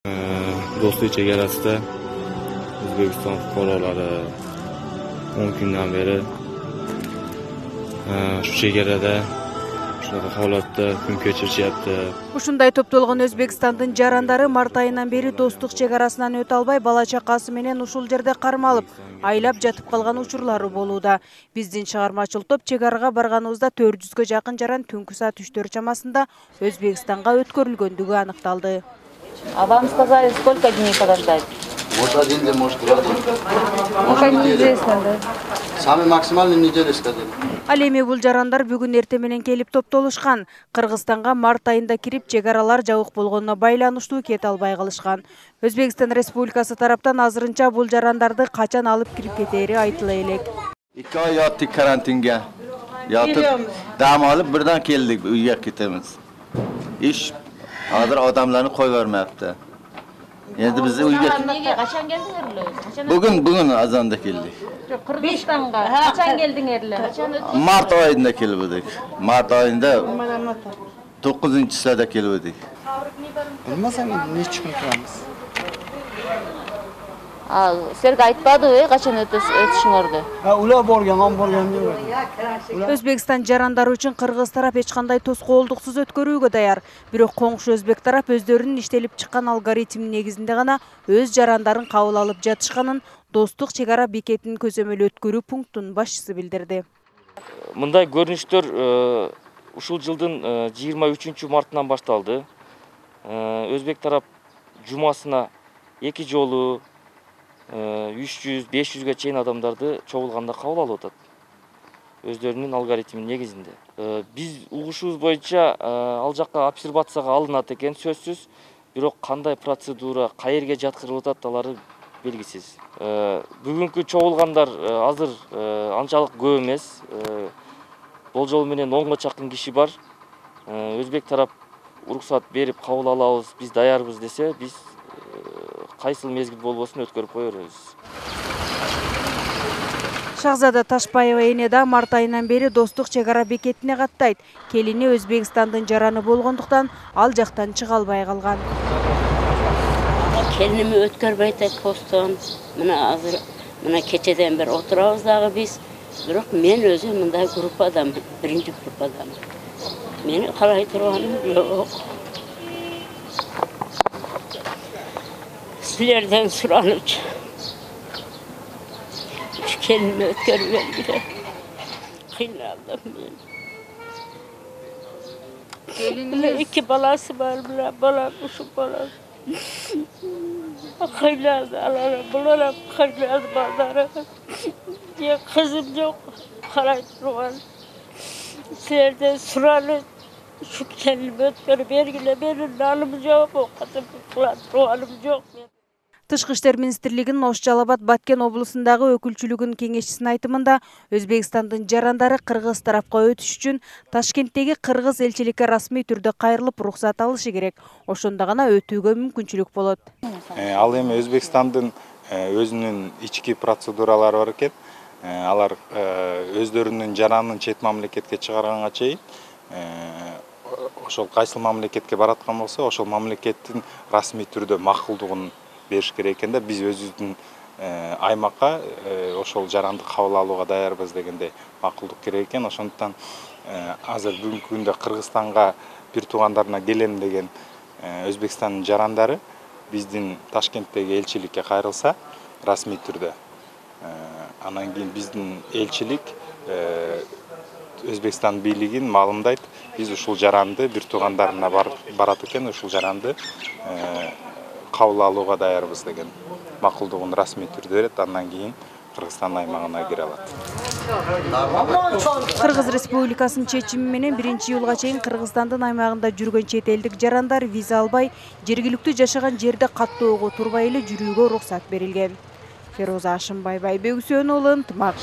Do'stlik chegarasida O'zbekiston fuqarolari 10 kundan beri shu chegarada shunaqa holatda kun kechirishyapti. Ушундай топтолгон Өзбекстандын жарандары март айынан бери достук чегарасынан өтө албай бала чакасы менен ушул жерде кармалып, айлап жатып калган учурлары болууда. Биздин чыгармачыл топ чегарага барганыбызда 400гө жакын жаран түнкү саат 3 чамасында Өзбекстанга өткөрүлгөндүгү аныкталды. А вам сказали, сколько дней подождать? Может, один день, может, 2 дня. Пока неизвестно, да? Самый максимальный неделю сказали. Ал эми бул жарандар бүгүн эрте менен келип топтолушкан. Кыргызстанга март айында кирип, чегаралар жабык болгонуна байланыштуу кете албай калышкан. Өзбекстан Республикасы тараптан азырынча бул жарандарды качан алып кирип кетери айтыла элек. 2 oy yotdik karantinga. Yotib, dam olib birdan keldik, uyga ketamiz. Ish hozir odamlarni qo'yib bermayapti. Endi biz uyga Nega qachon keldinglar? bugun azonda keldik. Qirg'izistonga qachon keldinglar? Mart oyida keldik. Mart oyida 9-sada keldik. Bilmasam necha kun turamiz? Sizlarga aytmadi-ku, qachon o'tishinglarni? Ular borgan, men borgan yo'q. Өзбекстан жарандары үчүн кыргыз тарап эч кандай тоскоолдуксуз өткөрүүгө даяр. Бирок коңшу өзбек тарап өздөрүнүн иштелип чыккан алгоритм негизинде гана өз жарандарын кабыл алып жатышканын достук чегара бекетинин көзөмөл өткөрүү пунктунун башчысы билдирди. Мындай көрүнүштөр ушул жылдын 23 мартынан башталды. Өзбек тарап жумасына 2 жолу 300-500ге чейин адамдарды чогулганда кабыл алып атат. Өздөрүнүн алгоритминин негизинде. Биз угушубуз боюнча ал жакка обсервацияга алынат экен сөзсүз, бирок кандай процедура, каерге жаткырылып атат алары белгисиз. Бүгүнкү чогулгандар азыр анчалык көп эмес. Болжол менен 10га чакын киши бар. Өзбек тарап уруксат берип кабыл алабыз, биз даярбыз десе, биз кайсыл мезгил болбосун өткөрүп кое беребиз. Шахзада Ташпаева эне да март айынан бери достук чегара бекетине каттайт. Келини Өзбекстандын жараны болгондуктан ал жактан чыга албай калган. Келиними өткөрбөй атат постон. Мына азыр мына кечеден бери отурабыз дагы биз. Бирок мен өзүм мындай группадамын, биринчи группадамын. Мени карай турганым жок. Sizlerden suranıp şu kelime ötkörüven bile kıylandım ben. 2 balası var bile, şu balası. Kıylandı alara, bunlara kıylandı bazara. Ya kızım yok, karay durgan. Sizlerden suranıp şu kelime ötkörüven benim nalım yok, o kadar kılan yok. Тышкы иштер министрлигинин Ош-Жалал-Абад Баткен облусундагы өкүлчүлүгүнүн кеңешчисинин айтымында Өзбекстандын жарандары кыргыз тарапка өтүш үчүн Ташкенттеги кыргыз элчиликке расмий түрдө кайрылып уруксат алышы керек. Ошондо гана өтүүгө мүмкүнчүлүк болот. Ал эми Өзбекстандын өзүнүн ички процедуралары бар экен. Алар өздөрүнүн жаранын чет мамлекетке чыгарганга чейин ошол кайсыл мамлекетке бараткан болсо, ошол мамлекеттин расмий түрдө макулдугун бериш керек экен да, биз өзүбүздүн аймакка ошол жаранды кабыл алууга даярбыз дегенде макулдук керек экен. Ошондуктан азыр бүгүнкү күндө Кыргызстанга бир туугандарына келем деген Өзбекстандын жарандары биздин Ташкенттеги элчиликке кайрылса расмий түрдө, анан кийин биздин элчилик Өзбекстан бийлигин маалымдайт, биз ушул жаранды бир туугандарына барат экен, ушул жаранды кабыл алууга даярбыз деген макулдугун расмий түрдө берет, андан кийин Кыргызстан аймагына кире алат. Кыргыз Республикасынын чечими менен 1-июлга чейин Кыргызстандын аймагында жүргөн чет элдик жарандар виза албай, жергиликтүү жашаган жерде каттоого турбай эле жүрүүгө уруксат берилген. Фероза Ашымбай, Байбек Үсөнұлы, Ынтымақ.